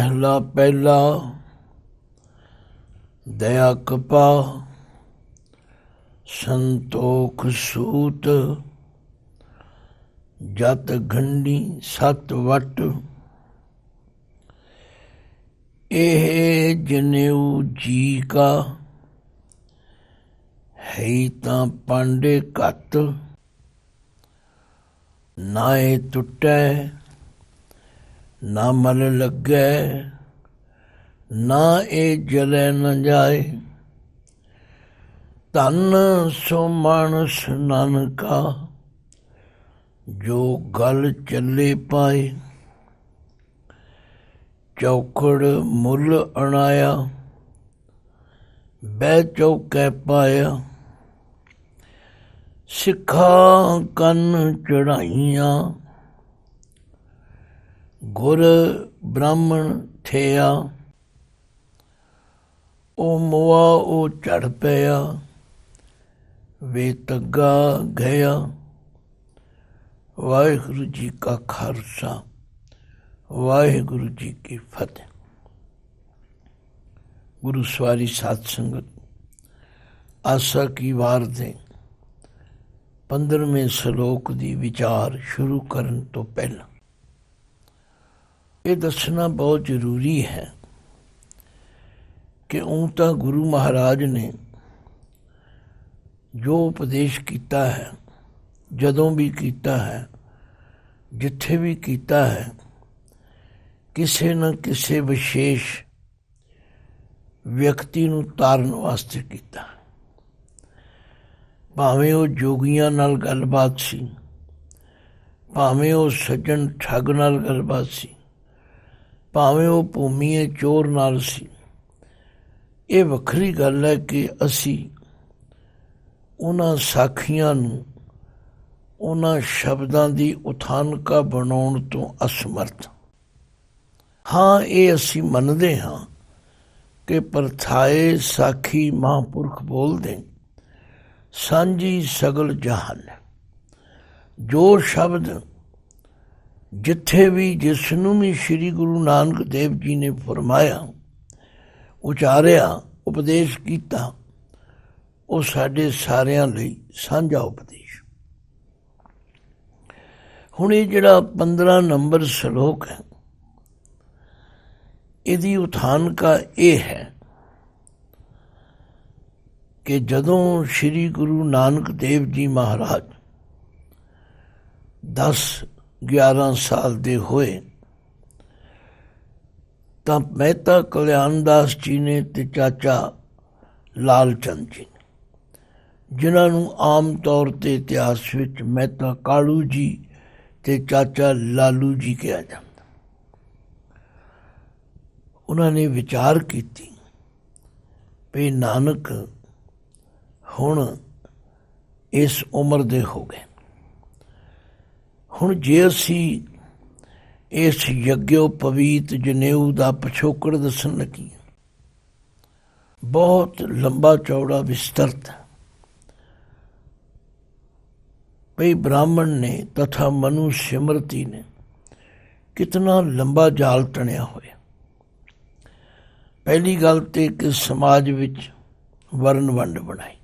महला पहला दया कपा संतोख सूत जत घंडी सत वट एह जनेऊ जी का है तां पांडे घत ना ए टुटै ना मल लगै ना ए जलै न जाए धन सो मानस नानका जो गल चले पाए चौखड़ मुल अणाया बह चौकै पाया सिखा कन चढ़ाइयां गुर ब्राह्मण थेया ओ मुआ ओ चढ़ पया वे तग्गा गया। वाहिगुरु जी का खालसा वाहिगुरु जी की फतेह। गुरु सवारी साध संगत आसा की वार दे 15वें श्लोक दी विचार शुरू करन तो पहला ये दसना बहुत जरूरी है कि ऊँ तो गुरु महाराज ने जो उपदेश किया है, जदों भी किया है, जिथे भी किया है, किसी न किसी विशेष व्यक्ति नूं तारन वास्ते किया। भावें वो जोगियां नाल गलबात सी, भावें वो सज्जन ठग नाल गलबात सी, भावें वो भूमीए चोर नाल सी। ये वखरी गल है कि असी उन्हां साखियां नूं उन्हां शब्दां दी उथानका बनाउण तो असमर्थ। हाँ, ये असी मनदे हाँ कि परथाए साखी महापुरख बोल दें सांझी सगल जहान। जो शब्द जिथे भी जिसनों भी श्री गुरु नानक देव जी ने फरमाया, उचारिया, उपदेश किया, वो साडे सारियां लई सांझा उपदेश। हुण ये जिहड़ा 15 नंबर श्लोक है, इहदी उथानका ये है कि जदों श्री गुरु नानक देव जी महाराज 10-11 साल दे होए तां मेहता कल्याणदास जी ने ते चाचा लाल चंद जी ने, जिन्हां नूं आम तौर ते इतिहास विच मेहता कालू जी ते चाचा लालू जी कहा जाता, उन्होंने विचार की भी नानक हुण इस उम्र दे हो गए। हुण जे असी इस यज्ञोपवीत जनेऊ दा पिछोकड़ दसन लगी, बहुत लंबा चौड़ा विस्तृत है। भई ब्राह्मण ने तथा मनु सिमरती ने कितना लंबा जाल तणिया होया। पहली गल तो कि समाज विच वर्ण वंड बनाई,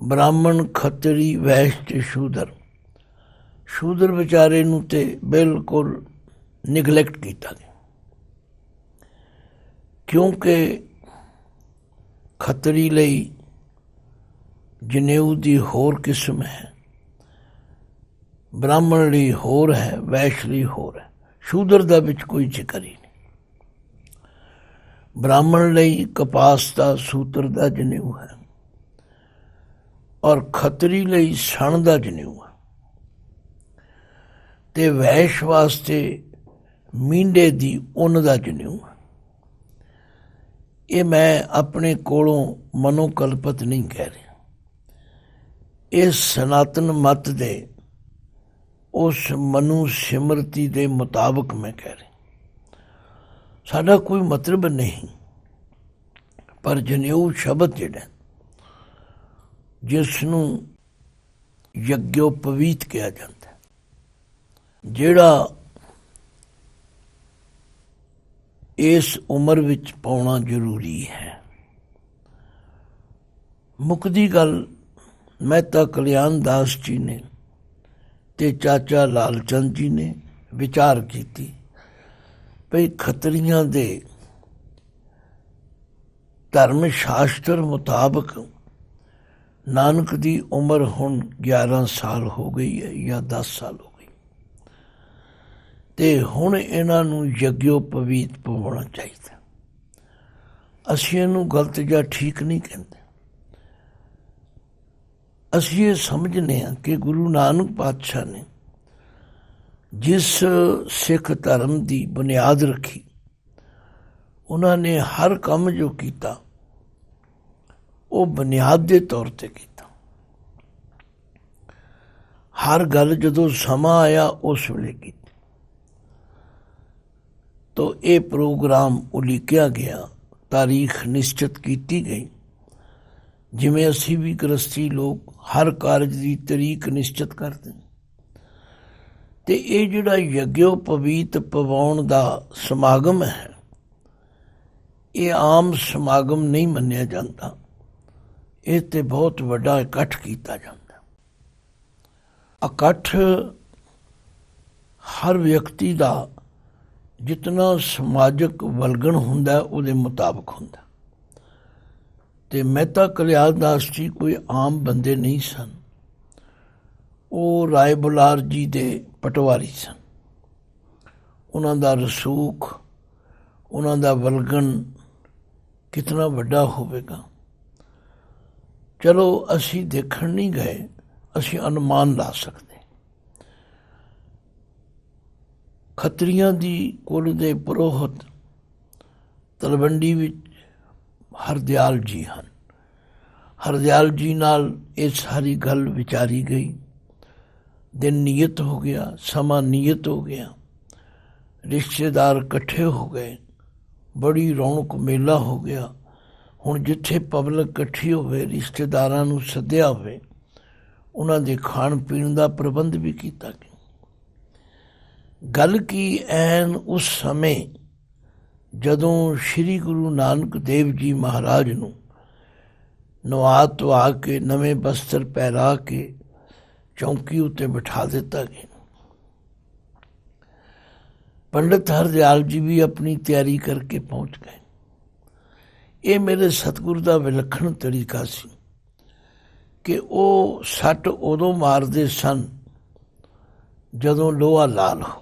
ब्राह्मण खतरी वैश्य ते शूदर। शूदर बेचारे नूं ते बिल्कुल निगलैक्ट किया गया, क्योंकि खतरी लई जनेऊ दी होर किस्म है, ब्राह्मण लई होर है, वैश्य लई होर है। शूदर दा विच कोई जिक्र ही नहीं। ब्राह्मण लई कपास दा सूत्र दा जनेऊ है और खतरी लई सण दा जनेऊ है, ते वैश्य वास्ते मींडे दी उन दा जनेऊ है। ये मैं अपने कोलों मनोकल्पित नहीं कह रहा, इस सनातन मत दे उस मनु सिमरती दे मुताबिक मैं कह रहा। साडा कोई मतलब नहीं, पर जनेऊ शब्द जिहड़ा जिसनूं यज्ञोपवीत कहा जाता है, जिहड़ा ਇਸ ਉਮਰ ਵਿੱਚ ਪਾਉਣਾ ਜ਼ਰੂਰੀ ਹੈ। ਮੁੱਕਦੀ ਗੱਲ ਮਹਿਤਾ ਕਲਿਆਣ ਦਾਸ ਜੀ ਨੇ ਤੇ ਚਾਚਾ ਲਾਲ ਚੰਦ ਜੀ ਨੇ ਵਿਚਾਰ ਕੀਤੀ ਭਈ ਖੱਤਰੀਆਂ ਦੇ ਧਰਮ ਸ਼ਾਸਤਰ ਮੁਤਾਬਕ ਨਾਨਕ ਦੀ ਉਮਰ ਹੁਣ 11 ਸਾਲ ਹੋ ਗਈ ਹੈ ਜਾਂ 10 ਸਾਲ ਹੋ ਗਈ, ਤੇ ਹੁਣ ਇਹਨਾਂ ਨੂੰ ਯੱਗਯੋਪਵੀਤ ਪਵਾਉਣਾ ਚਾਹੀਦਾ। ਅਸੀਂ ਇਹਨੂੰ ਗਲਤ ਜਾਂ ਠੀਕ ਨਹੀਂ ਕਹਿੰਦੇ। ਅਸੀਂ ਇਹ ਸਮਝਦੇ ਹਾਂ ਕਿ ਗੁਰੂ ਨਾਨਕ ਪਾਤਸ਼ਾਹ ਨੇ ਜਿਸ ਸਿੱਖ ਧਰਮ ਦੀ ਬੁਨਿਆਦ ਰੱਖੀ, ਉਹਨਾਂ ਨੇ ਹਰ ਕੰਮ ਜੋ ਕੀਤਾ ਉਹ ਬੁਨਿਆਦ ਦੇ ਤੌਰ ਤੇ ਕੀਤਾ। ਹਰ ਗੱਲ ਜਦੋਂ ਸਮਾਂ ਆਇਆ ਉਸ ਵੇਲੇ ਕੀਤੀ। ਤੋ ਇਹ ਪ੍ਰੋਗਰਾਮ ਉਲੀਕਿਆ ਗਿਆ, ਤਾਰੀਖ ਨਿਸ਼ਚਿਤ ਕੀਤੀ ਗਈ। ਜਿਵੇਂ ਅਸੀਂ ਵੀ ਗ੍ਰਸਤੀ ਲੋਕ ਹਰ ਕਾਰਜ ਦੀ ਤਰੀਕ ਨਿਸ਼ਚਿਤ ਕਰਦੇ, ਤੇ ਇਹ ਜਿਹੜਾ ਯੱਗਯੋਪਵੀਤ ਪਵਾਉਣ ਦਾ ਸਮਾਗਮ ਹੈ, ਇਹ ਆਮ ਸਮਾਗਮ ਨਹੀਂ ਮੰਨਿਆ ਜਾਂਦਾ। ਇਹ ਤੇ ਬਹੁਤ ਵੱਡਾ ਇਕੱਠ ਕੀਤਾ ਜਾਂਦਾ। ਇਕੱਠ ਹਰ ਵਿਅਕਤੀ ਦਾ ਜਿਤਨਾ ਸਮਾਜਿਕ ਵਲਗਣ ਹੁੰਦਾ ਉਹਦੇ ਮੁਤਾਬਕ ਹੁੰਦਾ। ਤੇ ਮਹਿਤਾ ਕਲਿਆਣ ਦਾਸ ਜੀ ਕੋਈ ਆਮ ਬੰਦੇ ਨਹੀਂ ਸਨ। ਉਹ ਰਾਏ ਬੁਲਾਰ ਜੀ ਦੇ ਪਟਵਾਰੀ ਸਨ। ਉਹਨਾਂ ਦਾ ਰਸੂਖ, ਉਹਨਾਂ ਦਾ ਵਲਗਣ ਕਿਤਨਾ ਵੱਡਾ ਹੋਵੇਗਾ। ਚਲੋ ਅਸੀਂ ਦੇਖਣ ਨਹੀਂ ਗਏ, ਅਸੀਂ ਅਨੁਮਾਨ ਲਾ ਸਕਦੇ। ਖੱਤਰੀਆਂ ਦੀ ਕੁਲ ਦੇ ਪੁਰੋਹਿਤ ਤਲਵੰਡੀ ਵਿੱਚ ਹਰਦਿਆਲ ਜੀ ਹਨ। ਹਰਦਿਆਲ ਜੀ ਨਾਲ ਇਹ ਸਾਰੀ ਗੱਲ ਵਿਚਾਰੀ ਗਈ। ਦਿਨ ਨਿਯਤ ਹੋ ਗਿਆ, ਸਮਾਂ ਨਿਯਤ ਹੋ ਗਿਆ, ਰਿਸ਼ਤੇਦਾਰ ਇਕੱਠੇ ਹੋ ਗਏ, ਬੜੀ ਰੌਣਕ ਮੇਲਾ ਹੋ ਗਿਆ। ਹੁਣ ਜਿੱਥੇ ਪਬਲਿਕ ਇਕੱਠੀ ਹੋਵੇ, ਰਿਸ਼ਤੇਦਾਰਾਂ ਨੂੰ ਸੱਦਿਆ ਹੋਵੇ, ਉਹਨਾਂ ਦੇ ਖਾਣ ਪੀਣ ਦਾ ਪ੍ਰਬੰਧ ਵੀ ਕੀਤਾ ਗਿਆ। ਗੱਲ ਕੀ ਐਨ ਉਸ ਸਮੇਂ ਜਦੋਂ ਸ਼੍ਰੀ ਗੁਰੂ ਨਾਨਕ ਦੇਵ ਜੀ ਮਹਾਰਾਜ ਨੂੰ ਨਵਾ ਧਵਾ ਕੇ ਨਵੇਂ ਬਸਤਰ ਪਹਿਰਾ ਕੇ ਚੌਂਕੀ ਉੱਤੇ ਬਿਠਾ ਦਿੱਤਾ ਗਿਆ। ਪੰਡਿਤ ਹਰਦਿਆਲ ਜੀ ਵੀ ਆਪਣੀ ਤਿਆਰੀ ਕਰਕੇ ਪਹੁੰਚ ਗਏ। ਇਹ ਮੇਰੇ ਸਤਿਗੁਰੂ ਦਾ ਵਿਲੱਖਣ ਤਰੀਕਾ ਸੀ ਕਿ ਉਹ ਸੱਟ ਉਦੋਂ ਮਾਰਦੇ ਸਨ ਜਦੋਂ ਲੋਹਾ ਲਾਲ ਹੋਵੇ।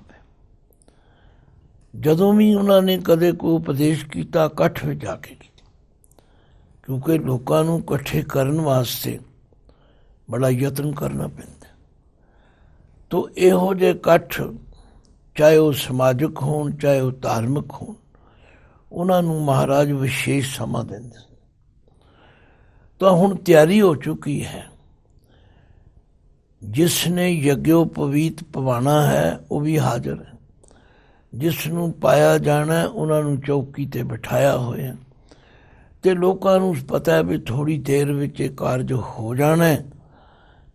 ਜਦੋਂ ਵੀ ਉਹਨਾਂ ਨੇ ਕਦੇ ਕੋਈ ਉਪਦੇਸ਼ ਕੀਤਾ, ਇਕੱਠ ਵਿੱਚ ਆ ਕੇ ਕੀਤਾ, ਕਿਉਂਕਿ ਲੋਕਾਂ ਨੂੰ ਇਕੱਠੇ ਕਰਨ ਵਾਸਤੇ ਬੜਾ ਯਤਨ ਕਰਨਾ ਪੈਂਦਾ। ਤੋ ਇਹੋ ਜਿਹੇ ਇਕੱਠ, ਚਾਹੇ ਉਹ ਸਮਾਜਿਕ ਹੋਣ, ਚਾਹੇ ਉਹ ਧਾਰਮਿਕ ਹੋਣ, ਉਹਨਾਂ ਨੂੰ ਮਹਾਰਾਜ ਵਿਸ਼ੇਸ਼ ਸਮਾਂ ਦਿੰਦੇ। ਤਾਂ ਹੁਣ ਤਿਆਰੀ ਹੋ ਚੁੱਕੀ ਹੈ। ਜਿਸ ਨੇ ਯੱਗਯੋਪਵੀਤ ਪਵਾਣਾ ਹੈ ਉਹ ਵੀ ਹਾਜ਼ਰ ਹੈ। ਜਿਸ ਨੂੰ ਪਾਇਆ ਜਾਣਾ ਉਹਨਾਂ ਨੂੰ ਚੌਕੀ ਤੇ ਬਿਠਾਇਆ ਹੋਇਆ, ਤੇ ਲੋਕਾਂ ਨੂੰ ਪਤਾ ਹੈ ਵੀ ਥੋੜ੍ਹੀ ਦੇਰ ਵਿੱਚ ਇਹ ਕਾਰਜ ਹੋ ਜਾਣਾ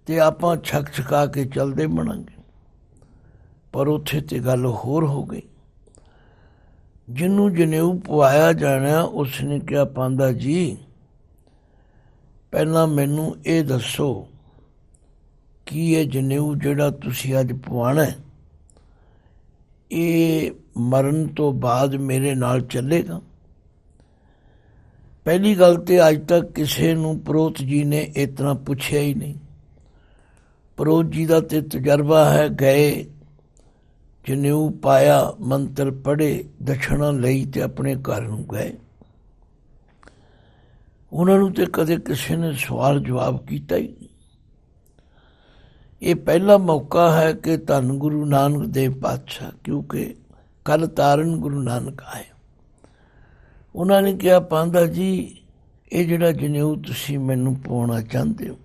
ਤੇ ਆਪਾਂ ਛਕ ਛਕਾ ਕੇ ਚੱਲਦੇ ਬਣਾਂਗੇ। ਪਰ ਉੱਥੇ ਤੇ ਗੱਲ ਹੋਰ ਹੋ ਗਈ। ਜਿਹਨੂੰ ਜਨੇਊ ਪਵਾਇਆ ਜਾਣਾ ਉਸ ਨੇ ਕਿਹਾ, ਪਾਂਦਾ ਜੀ ਪਹਿਲਾਂ ਮੈਨੂੰ ਇਹ ਦੱਸੋ ਕਿ ਇਹ ਜਨੇਊ ਜਿਹੜਾ ਤੁਸੀਂ ਅੱਜ ਪਵਾਣਾ ਇਹ ਮਰਨ ਤੋਂ ਬਾਅਦ ਮੇਰੇ ਨਾਲ ਚੱਲੇਗਾ? ਪਹਿਲੀ ਗੱਲ ਤੇ ਅੱਜ ਤੱਕ ਕਿਸੇ ਨੂੰ ਪ੍ਰੋਤ ਜੀ ਨੇ ਇਤਨਾ ਪੁੱਛਿਆ ਹੀ ਨਹੀਂ। ਪ੍ਰੋਤ ਜੀ ਦਾ ਤੇ ਤਜਰਬਾ ਹੈ, ਗਏ, ਜਨੇਊ ਪਾਇਆ, ਮੰਤਰ ਪੜ੍ਹੇ, ਦਛਣਾ ਲਈ ਤੇ ਆਪਣੇ ਘਰ ਨੂੰ ਗਏ। ਉਹਨਾਂ ਨੂੰ ਤੇ ਕਦੇ ਕਿਸੇ ਨੇ ਸਵਾਲ ਜਵਾਬ ਕੀਤਾ ਹੀ ਨਹੀਂ। ਇਹ ਪਹਿਲਾ ਮੌਕਾ ਹੈ ਕਿ ਧੰਨ ਗੁਰੂ ਨਾਨਕ ਦੇਵ ਪਾਤਸ਼ਾਹ, ਕਿਉਂਕਿ ਕੱਲ੍ਹ ਤਾਰਨ ਗੁਰੂ ਨਾਨਕ ਆਏ, ਉਹਨਾਂ ਨੇ ਕਿਹਾ, ਪਾਂਦਾ ਜੀ ਇਹ ਜਿਹੜਾ ਜਨੇਊ ਤੁਸੀਂ ਮੈਨੂੰ ਪਾਉਣਾ ਚਾਹੁੰਦੇ ਹੋ,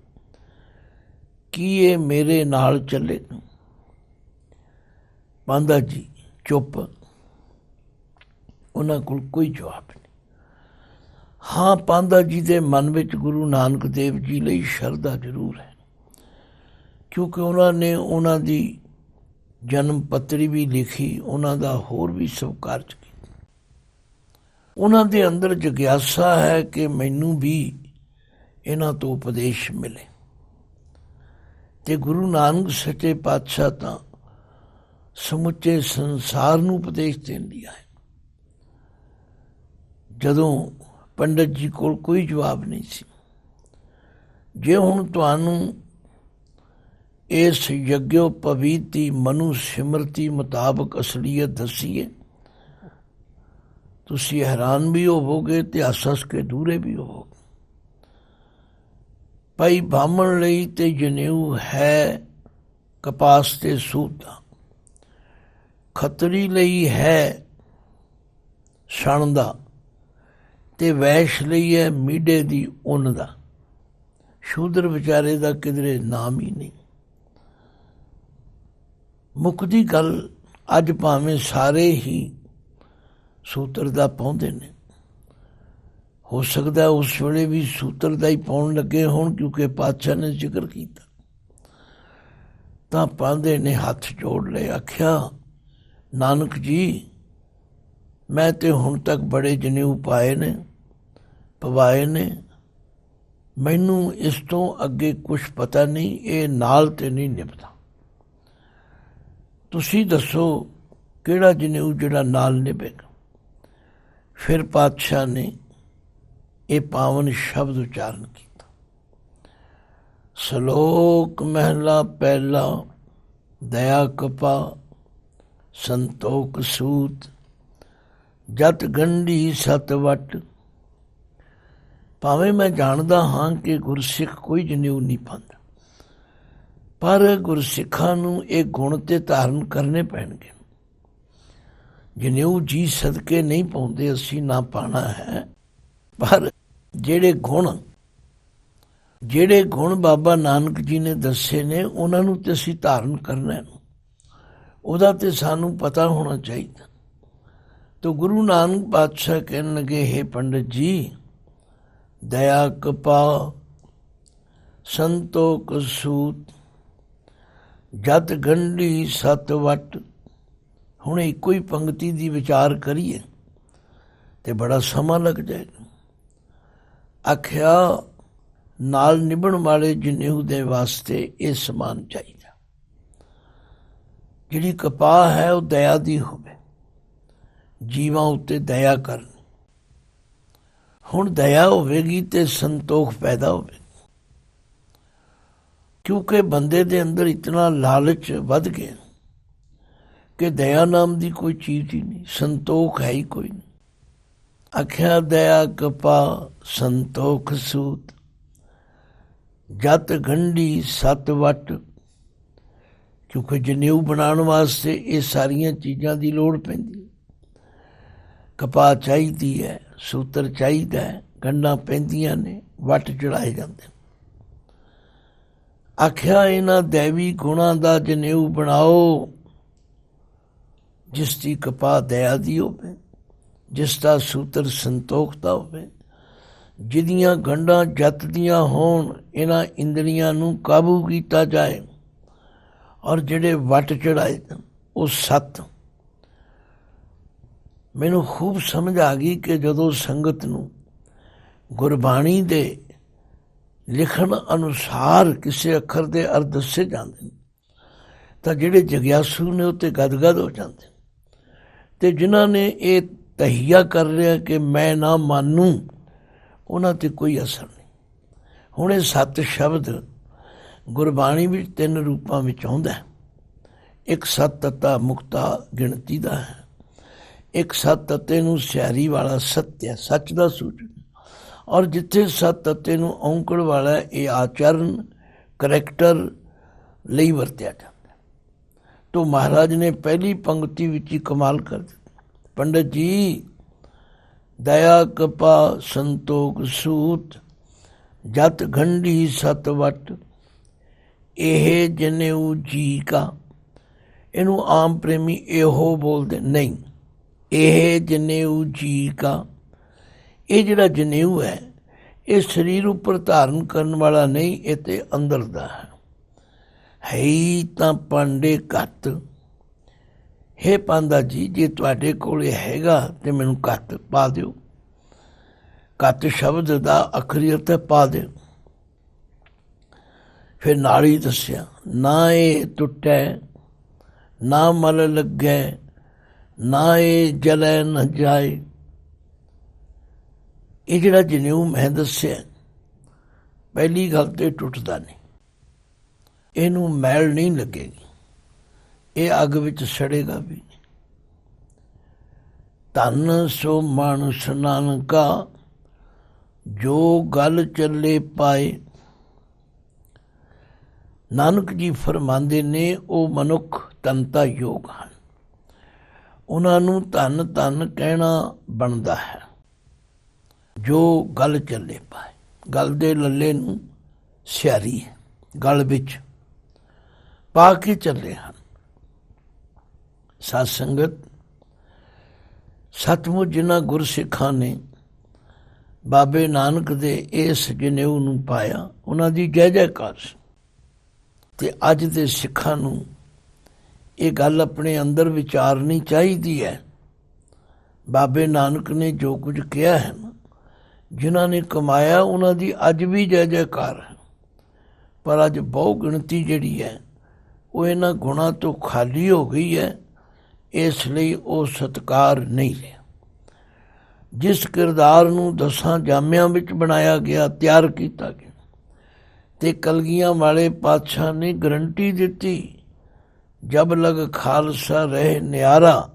ਕੀ ਇਹ ਮੇਰੇ ਨਾਲ ਚੱਲੇਗਾ? ਪਾਂਦਾ ਜੀ ਚੁੱਪ। ਉਹਨਾਂ ਕੋਲ ਕੋਈ ਜਵਾਬ ਨਹੀਂ। ਹਾਂ, ਪਾਂਦਾ ਜੀ ਦੇ ਮਨ ਵਿੱਚ ਗੁਰੂ ਨਾਨਕ ਦੇਵ ਜੀ ਲਈ ਸ਼ਰਧਾ ਜ਼ਰੂਰ ਹੈ, ਕਿਉਂਕਿ ਉਹਨਾਂ ਨੇ ਉਹਨਾਂ ਦੀ ਜਨਮ ਪੱਤਰੀ ਵੀ ਲਿਖੀ, ਉਹਨਾਂ ਦਾ ਹੋਰ ਵੀ ਸਭ ਕਾਰਜ ਕੀਤਾ। ਉਹਨਾਂ ਦੇ ਅੰਦਰ ਜਗਿਆਸਾ ਹੈ ਕਿ ਮੈਨੂੰ ਵੀ ਇਹਨਾਂ ਤੋਂ ਉਪਦੇਸ਼ ਮਿਲੇ। ਤੇ ਗੁਰੂ ਨਾਨਕ ਸੱਚੇ ਪਾਤਸ਼ਾਹ ਤਾਂ ਸਮੁੱਚੇ ਸੰਸਾਰ ਨੂੰ ਉਪਦੇਸ਼ ਦਿੰਦੀ ਹੈ। ਜਦੋਂ ਪੰਡਤ ਜੀ ਕੋਲ ਕੋਈ ਜਵਾਬ ਨਹੀਂ ਸੀ, ਜੇ ਹੁਣ ਤੁਹਾਨੂੰ ਇਸ ਯੱਗੋਪਵੀਤ ਦੀ ਮਨੁ ਸਿਮਰਤੀ ਮੁਤਾਬਕ ਅਸਲੀਅਤ ਦੱਸੀਏ, ਤੁਸੀਂ ਹੈਰਾਨ ਵੀ ਹੋਵੋਗੇ ਤੇ ਹੱਸ ਕੇ ਦੂਰੇ ਵੀ ਹੋਵੋਗੇ। ਭਾਈ ਬਾਹਮਣ ਲਈ ਤੇ ਜਨੇਊ ਹੈ ਕਪਾਸ ਤੇ ਸੂਤ ਦਾ, ਖੱਤਰੀ ਲਈ ਹੈ ਛਣ ਦਾ, ਤੇ ਵੈਸ਼ ਲਈ ਹੈ ਮੀਢੇ ਦੀ ਉੱਨ ਦਾ। ਸ਼ੂਦਰ ਵਿਚਾਰੇ ਦਾ ਕਿਧਰੇ ਨਾਮ ਹੀ ਨਹੀਂ। ਮੁੱਕਦੀ ਗੱਲ, ਅੱਜ ਭਾਵੇਂ ਸਾਰੇ ਹੀ ਸੂਤਰ ਦਾ ਪਾਉਂਦੇ ਨੇ, ਹੋ ਸਕਦਾ ਉਸ ਵੇਲੇ ਵੀ ਸੂਤਰ ਦਾ ਹੀ ਪਾਉਣ ਲੱਗੇ ਹੋਣ, ਕਿਉਂਕਿ ਪਾਤਸ਼ਾਹ ਨੇ ਜ਼ਿਕਰ ਕੀਤਾ। ਤਾਂ ਪਾਂਦੇ ਨੇ ਹੱਥ ਜੋੜ ਲਏ, ਆਖਿਆ ਨਾਨਕ ਜੀ, ਮੈਂ ਤੇ ਹੁਣ ਤੱਕ ਬੜੇ ਜਨੇਊ ਪਾਏ ਨੇ, ਪਵਾਏ ਨੇ, ਮੈਨੂੰ ਇਸ ਤੋਂ ਅੱਗੇ ਕੁਛ ਪਤਾ ਨਹੀਂ, ਇਹ ਨਾਲ ਤੇ ਨਹੀਂ ਨਿਭਦਾ। ਤੁਸੀਂ ਦੱਸੋ ਕਿਹੜਾ ਜਨੇਊ ਜਿਹੜਾ ਨਾਲ ਨਿਭੇਗਾ। ਫਿਰ ਪਾਤਸ਼ਾਹ ਨੇ ਇਹ ਪਾਵਨ ਸ਼ਬਦ ਉਚਾਰਨ ਕੀਤਾ। ਸ਼ਲੋਕ ਮਹਿਲਾ ਪਹਿਲਾ। ਦਇਆ ਕਪਾ ਸੰਤੋਖ ਸੂਤ, ਜਤ ਗੰਢੀ ਸਤ ਵਟ। ਭਾਵੇਂ ਮੈਂ ਜਾਣਦਾ ਹਾਂ ਕਿ ਗੁਰਸਿੱਖ ਕੋਈ ਜਨੇਊ ਨਹੀਂ ਪਾਉਂਦਾ, ਪਰ ਗੁਰਸਿੱਖਾਂ ਨੂੰ ਇਹ ਗੁਣ ਤੇ ਧਾਰਨ ਕਰਨੇ ਪੈਣਗੇ। ਜਨੇਊ ਜੀ ਸਦਕੇ ਨਹੀਂ ਪਾਉਂਦੇ, ਅਸੀਂ ਨਾ ਪਾਣਾ ਹੈ, ਪਰ ਜਿਹੜੇ ਗੁਣ ਬਾਬਾ ਨਾਨਕ ਜੀ ਨੇ ਦੱਸੇ ਨੇ, ਉਹਨਾਂ ਨੂੰ ਤੇ ਅਸੀਂ ਧਾਰਨ ਕਰਨਾ ਹੈ, ਉਹਦਾ ਤੇ ਸਾਨੂੰ ਪਤਾ ਹੋਣਾ ਚਾਹੀਦਾ। ਤਾਂ ਗੁਰੂ ਨਾਨਕ ਪਾਤਸ਼ਾਹ ਕਹਿਣ ਲੱਗੇ, ਹੇ ਪੰਡਤ ਜੀ, ਦਇਆ ਕਪਾ ਸੰਤੋਖ ਸੂਤ, ਜਤ ਗੰਢੀ ਸਤ ਵਟ। ਹੁਣ ਇੱਕੋ ਹੀ ਪੰਕਤੀ ਦੀ ਵਿਚਾਰ ਕਰੀਏ ਤੇ ਬੜਾ ਸਮਾਂ ਲੱਗ ਜਾਏਗਾ। ਆਖਿਆ ਨਾਲ ਨਿਭਣ ਵਾਲੇ ਜਨੇਊ ਦੇ ਵਾਸਤੇ ਇਹ ਸਮਾਨ ਚਾਹੀਦਾ। ਜਿਹੜੀ ਕਪਾਹ ਹੈ ਉਹ ਦਇਆ ਦੀ ਹੋਵੇ, ਜੀਵਾਂ ਉੱਤੇ ਦਇਆ ਕਰਨੀ। ਹੁਣ ਦਇਆ ਹੋਵੇਗੀ ਤੇ ਸੰਤੋਖ ਪੈਦਾ ਹੋਵੇਗਾ, ਕਿਉਂਕਿ ਬੰਦੇ ਦੇ ਅੰਦਰ ਇਤਨਾ ਲਾਲਚ ਵੱਧ ਗਿਆ ਕਿ ਦਇਆ ਨਾਮ ਦੀ ਕੋਈ ਚੀਜ਼ ਹੀ ਨਹੀਂ, ਸੰਤੋਖ ਹੈ ਹੀ ਕੋਈ ਨਹੀਂ। ਆਖਿਆ ਦਇਆ ਕਪਾ ਸੰਤੋਖ ਸੂਤ, ਜਤ ਗੰਢੀ ਸਤ ਵਟ। ਕਿਉਂਕਿ ਜਨੇਊ ਬਣਾਉਣ ਵਾਸਤੇ ਇਹ ਸਾਰੀਆਂ ਚੀਜ਼ਾਂ ਦੀ ਲੋੜ ਪੈਂਦੀ। ਕਪਾਹ ਚਾਹੀਦੀ ਹੈ, ਸੂਤਰ ਚਾਹੀਦਾ ਹੈ, ਗੰਢਾਂ ਪੈਂਦੀਆਂ ਨੇ, ਵੱਟ ਚੜਾਏ ਜਾਂਦੇ। ਆਖਿਆ ਇਹਨਾਂ ਦੈਵੀ ਗੁਣਾਂ ਦਾ ਜਨੇਊ ਬਣਾਓ, ਜਿਸ ਦੀ ਕਪਾਹ ਦਇਆ ਦੀ ਹੋਵੇ, ਜਿਸ ਦਾ ਸੂਤਰ ਸੰਤੋਖ ਦਾ ਹੋਵੇ, ਜਿਹਦੀਆਂ ਗੰਢਾਂ ਜਤ ਦੀਆਂ ਹੋਣ, ਇਹਨਾਂ ਇੰਦਰੀਆਂ ਨੂੰ ਕਾਬੂ ਕੀਤਾ ਜਾਏ, ਔਰ ਜਿਹੜੇ ਵੱਟ ਚੜਾਏ ਉਹ ਸੱਤ। ਮੈਨੂੰ ਖੂਬ ਸਮਝ ਆ ਗਈ ਕਿ ਜਦੋਂ ਸੰਗਤ ਨੂੰ ਗੁਰਬਾਣੀ ਦੇ ਲਿਖਣ ਅਨੁਸਾਰ ਕਿਸੇ ਅੱਖਰ ਦੇ ਅਰਥ ਦੱਸੇ ਜਾਂਦੇ ਨੇ, ਤਾਂ ਜਿਹੜੇ ਜਗਿਆਸੂ ਨੇ ਉਹ ਤੇ ਗਦਗਦ ਹੋ ਜਾਂਦੇ, ਤੇ ਜਿਨ੍ਹਾਂ ਨੇ ਇਹ ਤਹੀਆ ਕਰ ਰਿਹਾ ਕਿ ਮੈਂ ਨਾ ਮਾਨੂ, ਉਹਨਾਂ ਤੇ ਕੋਈ ਅਸਰ ਨਹੀਂ। ਹੁਣ ਇਹ ਸੱਤ ਸ਼ਬਦ ਗੁਰਬਾਣੀ ਵਿੱਚ 3 ਰੂਪਾਂ ਵਿੱਚ ਆਉਂਦਾ। ਇੱਕ ਸੱਤ ਤੱਤਾ ਮੁਕਤਾ ਗਿਣਤੀ ਦਾ ਹੈ, ਇੱਕ ਸੱਤ ਤੱਤੇ ਨੂੰ ਸਿਆਰੀ ਵਾਲਾ ਸੱਤਿਆ ਸੱਚ ਦਾ ਸੂਚਨ, ਔਰ ਜਿੱਥੇ ਸੱਤ ਤੱਤੇ ਨੂੰ ਔਂਕੜ ਵਾਲਾ ਇਹ ਆਚਰਨ ਕਰੈਕਟਰ ਲਈ ਵਰਤਿਆ ਜਾਂਦਾ। ਤੋ ਮਹਾਰਾਜ ਨੇ ਪਹਿਲੀ ਪੰਕਤੀ ਵਿੱਚ ਹੀ ਕਮਾਲ ਕਰ ਦਿੱਤਾ। ਪੰਡਤ ਜੀ, ਦਇਆ ਕਪਾ ਸੰਤੋਖ ਸੂਤ, ਜਤ ਗੰਢੀ ਸਤ ਵਟ। ਇਹ ਜਨੇਊ ਜੀ ਕਾ, ਇਹਨੂੰ ਆਮ ਪ੍ਰੇਮੀ ਇਹੋ ਬੋਲਦੇ ਨਹੀਂ। ਇਹ ਜਨੇਊ ਜੀ ਕਾ, ਇਹ ਜਿਹੜਾ ਜਨੇਊ ਹੈ ਇਹ ਸਰੀਰ ਉੱਪਰ ਧਾਰਨ ਕਰਨ ਵਾਲਾ ਨਹੀਂ, ਇਹ ਤੇ ਅੰਦਰ ਦਾ ਹੈ। ਹੈ ਤਾਂ ਪਾਂਡੇ ਘੱਟ। ਹੇ ਪਾਂਦਾ ਜੀ, ਜੇ ਤੁਹਾਡੇ ਕੋਲ ਇਹ ਹੈਗਾ ਤੇ ਮੈਨੂੰ ਘੱਟ ਪਾ ਦਿਓ। ਘੱਤ ਸ਼ਬਦ ਦਾ ਅਖਰੀ ਅਰਥ ਪਾ ਦੇ। ਫਿਰ ਨਾਲ ਹੀ ਦੱਸਿਆ, ਨਾ ਇਹ ਟੁੱਟੈ ਨਾ ਮਲ ਲੱਗੈ, ਨਾ ਇਹ ਜਲੈ ਨਾ ਜਾਏ। ਇਹ ਜਿਹੜਾ ਜਨੇਊ ਮੈਂ ਦੱਸਿਆ, ਪਹਿਲੀ ਗੱਲ ਤੇ ਟੁੱਟਦਾ ਨਹੀਂ, ਇਹਨੂੰ ਮੈਲ ਨਹੀਂ ਲੱਗੇਗੀ, ਇਹ ਅੱਗ ਵਿੱਚ ਸੜੇਗਾ ਵੀ ਨਹੀਂ। ਧੰਨ ਸੋ ਮਾਨੁਸ ਨਾਨਕਾ, ਜੋ ਗਲ ਚੱਲੇ ਪਾਏ। ਨਾਨਕ ਜੀ ਫਰਮਾਉਂਦੇ ਨੇ ਉਹ ਮਨੁੱਖ ਧੰਨਤਾ ਯੋਗ ਹਨ, ਉਹਨਾਂ ਨੂੰ ਧੰਨ ਧੰਨ ਕਹਿਣਾ ਬਣਦਾ ਹੈ। ਜੋ ਗਲ ਚੱਲੇ ਪਾਏ, ਗਲ ਦੇ ਲੱਲੇ ਨੂੰ ਸਿਆਰੀ ਹੈ, ਗਲ ਵਿੱਚ ਪਾ ਕੇ ਚੱਲੇ ਹਨ। ਸਾਧ ਸੰਗਤ, ਸਤਿਮੁੱਚ ਜਿਨ੍ਹਾਂ ਗੁਰਸਿੱਖਾਂ ਨੇ ਬਾਬੇ ਨਾਨਕ ਦੇ ਇਸ ਜਨੇਊ ਨੂੰ ਪਾਇਆ, ਉਹਨਾਂ ਦੀ ਜੈ ਜੈਕਾਰ ਸੀ। ਤੇ ਅੱਜ ਦੇ ਸਿੱਖਾਂ ਨੂੰ ਇਹ ਗੱਲ ਆਪਣੇ ਅੰਦਰ ਵਿਚਾਰਨੀ ਚਾਹੀਦੀ ਹੈ। ਬਾਬੇ ਨਾਨਕ ਨੇ ਜੋ ਕੁਝ ਕਿਹਾ ਹੈ ਨਾ, ਜਿਨ੍ਹਾਂ ਨੇ ਕਮਾਇਆ ਉਹਨਾਂ ਦੀ ਅੱਜ ਵੀ ਜੈ ਜੈਕਾਰ ਹੈ। ਪਰ ਅੱਜ ਬਹੁ ਗਿਣਤੀ ਜਿਹੜੀ ਹੈ ਉਹ ਇਹਨਾਂ ਗੁਣਾਂ ਤੋਂ ਖਾਲੀ ਹੋ ਗਈ ਹੈ, ਇਸ ਲਈ ਉਹ ਸਤਿਕਾਰ ਨਹੀਂ ਰਿਹਾ। ਜਿਸ ਕਿਰਦਾਰ ਨੂੰ 10 ਜਾਮਿਆਂ ਵਿੱਚ ਬਣਾਇਆ ਗਿਆ, ਤਿਆਰ ਕੀਤਾ ਗਿਆ, ਤੇ ਕਲਗੀਆਂ ਵਾਲੇ ਪਾਤਸ਼ਾਹ ਨੇ ਗਰੰਟੀ ਦਿੱਤੀ, ਜਬ ਲਗ ਖਾਲਸਾ ਰਹੇ ਨਿਆਰਾ,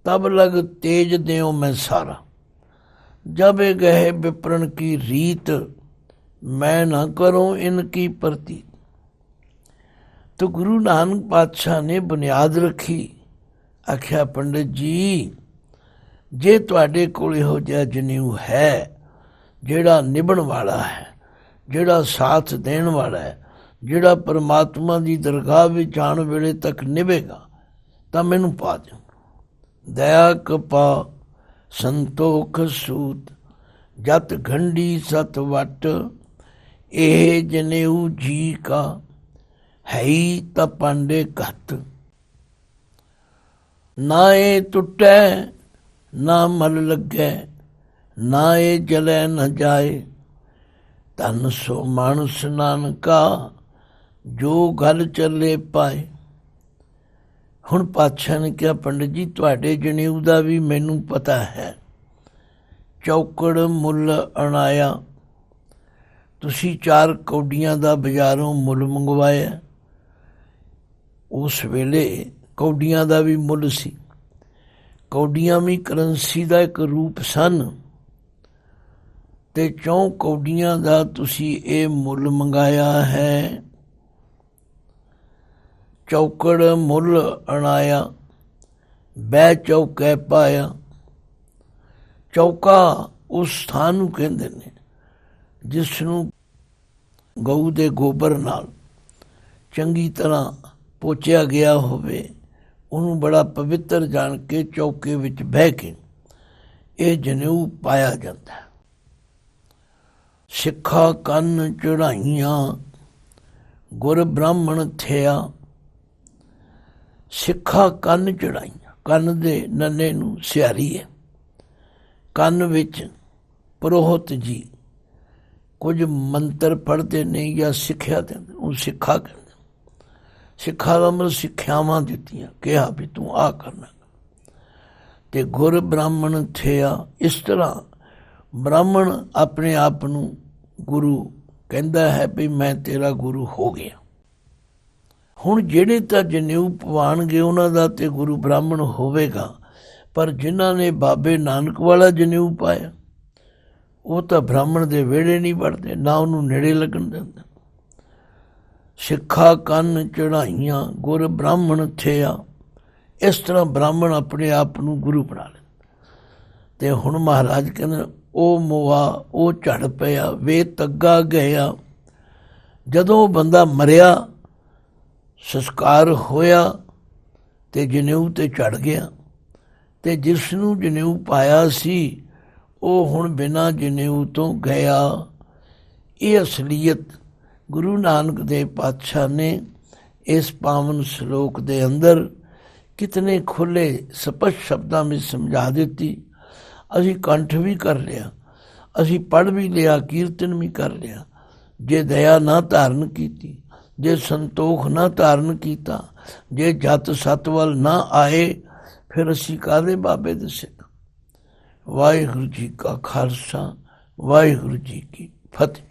ਤਬ ਲਗ ਤੇਜ ਦਿਓ ਮੈਂ ਸਾਰਾ। जब गहे विप्रण की रीत, मैं न करूं इनकी प्रतीत। तो गुरु नानक पातशाह ने बुनियाद रखी, आख्या पंडित जी जे तुहाडे कोल इहो जिहा जनेऊ है जिहड़ा निभण वाला है, जिहड़ा साथ देण वाला है, जिहड़ा परमात्मा की दरगाह विच जाण वेले तक निभेगा, तां मैनूं पा दिओ। दया कपा संतोख सूत, जत घंडी सत वट, एह जनेऊ जी का है ही त पांडे घत। ना ए टुटै ना मल लगै, ना ए जलै न जाए। धन सो मानुस नानका, जो गल चले पाए। ਹੁਣ ਪਾਤਸ਼ਾਹ ਨੇ ਕਿਹਾ, ਪੰਡਿਤ ਜੀ ਤੁਹਾਡੇ ਜਨੇਊ ਦਾ ਵੀ ਮੈਨੂੰ ਪਤਾ ਹੈ। ਚੌਕੜ ਮੁੱਲ ਅਣਾਇਆ, ਤੁਸੀਂ 4 ਕੌਡੀਆਂ ਦਾ ਬਾਜ਼ਾਰੋਂ ਮੁੱਲ ਮੰਗਵਾਇਆ। ਉਸ ਵੇਲੇ ਕੌਡੀਆਂ ਦਾ ਵੀ ਮੁੱਲ ਸੀ। ਕੌਡੀਆਂ ਵੀ ਕਰੰਸੀ ਦਾ ਇੱਕ ਰੂਪ ਸਨ, ਤੇ 4 ਕੌਡੀਆਂ ਦਾ ਤੁਸੀਂ ਇਹ ਮੁੱਲ ਮੰਗਾਇਆ ਹੈ। ਚੌਕੜ ਮੁੱਲ ਅਣਾਇਆ, ਬਹਿ ਚੌਕੈ ਪਾਇਆ। ਚੌਕਾ ਉਸ ਸਥਾਨ ਨੂੰ ਕਹਿੰਦੇ ਨੇ ਜਿਸ ਨੂੰ ਗਊ ਦੇ ਗੋਬਰ ਨਾਲ ਚੰਗੀ ਤਰ੍ਹਾਂ ਪੋਚਿਆ ਗਿਆ ਹੋਵੇ, ਉਹਨੂੰ ਬੜਾ ਪਵਿੱਤਰ ਜਾਣ ਕੇ ਚੌਕੇ ਵਿੱਚ ਬਹਿ ਕੇ ਇਹ ਜਨੇਊ ਪਾਇਆ ਜਾਂਦਾ ਹੈ। ਸਿੱਖਾ ਕੰਨ ਚੜਾਈਆਂ, ਗੁਰ ਬ੍ਰਾਹਮਣ ਥਿਆ। ਸਿੱਖਾ ਕੰਨ ਚੜਾਈਆਂ, ਕੰਨ ਦੇ ਨੰਨੇ ਨੂੰ ਸਿਆਰੀ ਹੈ। ਕੰਨ ਵਿੱਚ ਪੁਰੋਹਿਤ ਜੀ ਕੁਝ ਮੰਤਰ ਪੜ੍ਹਦੇ ਨੇ ਜਾਂ ਸਿੱਖਿਆ ਦਿੰਦੇ, ਉਹ ਸਿੱਖਾ ਕਹਿੰਦੇ। ਸਿੱਖਾ ਦਾ ਮਤਲਬ ਸਿੱਖਿਆਵਾਂ ਦਿੱਤੀਆਂ, ਕਿਹਾ ਵੀ ਤੂੰ ਆਹ ਕਰਨਾ। ਤੇ ਗੁਰ ਬ੍ਰਾਹਮਣ ਥਿਆ, ਇਸ ਤਰ੍ਹਾਂ ਬ੍ਰਾਹਮਣ ਆਪਣੇ ਆਪ ਨੂੰ ਗੁਰੂ ਕਹਿੰਦਾ ਹੈ ਵੀ ਮੈਂ ਤੇਰਾ ਗੁਰੂ ਹੋ ਗਿਆ। ਹੁਣ ਜਿਹੜੇ ਤਾਂ ਜਨੇਊ ਪਵਾਉਣਗੇ ਉਹਨਾਂ ਦਾ ਤੇ ਗੁਰੂ ਬ੍ਰਾਹਮਣ ਹੋਵੇਗਾ, ਪਰ ਜਿਨ੍ਹਾਂ ਨੇ ਬਾਬੇ ਨਾਨਕ ਵਾਲਾ ਜਨੇਊ ਪਾਇਆ ਉਹ ਤਾਂ ਬ੍ਰਾਹਮਣ ਦੇ ਵਿਹੜੇ ਨਹੀਂ ਵੜਦੇ, ਨਾ ਉਹਨੂੰ ਨੇੜੇ ਲੱਗਣ ਦਿੰਦੇ। ਸਿੱਖਾ ਕੰਨ ਚੜਾਈਆਂ, ਗੁਰ ਬ੍ਰਾਹਮਣ ਥਿਆ। ਇਸ ਤਰ੍ਹਾਂ ਬ੍ਰਾਹਮਣ ਆਪਣੇ ਆਪ ਨੂੰ ਗੁਰੂ ਬਣਾ ਲੈਂਦੇ। ਤੇ ਹੁਣ ਮਹਾਰਾਜ ਕਹਿੰਦੇ, ਉਹ ਮੋਆ ਉਹ ਝੜ ਪਿਆ, ਵੇ ਤੱਗਾ ਗਿਆ। ਜਦੋਂ ਉਹ ਬੰਦਾ ਮਰਿਆ, ਸੰਸਕਾਰ ਹੋਇਆ ਤੇ ਜਨੇਊ ਤੇ ਚੜ੍ਹ ਗਿਆ, ਤੇ ਜਿਸ ਨੂੰ ਜਨੇਊ ਪਾਇਆ ਸੀ ਉਹ ਹੁਣ ਬਿਨਾਂ ਜਨੇਊ ਤੋਂ ਗਿਆ। ਇਹ ਅਸਲੀਅਤ ਗੁਰੂ ਨਾਨਕ ਦੇਵ ਪਾਤਸ਼ਾਹ ਨੇ ਇਸ ਪਾਵਨ ਸ਼ਲੋਕ ਦੇ ਅੰਦਰ ਕਿਤਨੇ ਖੁੱਲ੍ਹੇ ਸਪਸ਼ਟ ਸ਼ਬਦਾਂ ਵਿੱਚ ਸਮਝਾ ਦਿੱਤੀ। ਅਸੀਂ ਕੰਠ ਵੀ ਕਰ ਲਿਆ। ਅਸੀਂ ਪੜ੍ਹ ਵੀ ਲਿਆ, ਕੀਰਤਨ ਵੀ ਕਰ ਲਿਆ। ਜੇ ਦਇਆ ਨਾ ਧਾਰਨ ਕੀਤੀ, ਜੇ ਸੰਤੋਖ ਨਾ ਧਾਰਨ ਕੀਤਾ, ਜੇ ਜਤ ਸਤ ਵੱਲ ਨਾ ਆਏ, ਫਿਰ ਅਸੀਂ ਕਾਹਦੇ ਬਾਬੇ ਦੇ ਸਿੱਖ। ਵਾਹਿਗੁਰੂ ਜੀ ਕਾ ਖਾਲਸਾ, ਵਾਹਿਗੁਰੂ ਜੀ ਕੀ ਫਤਿਹ।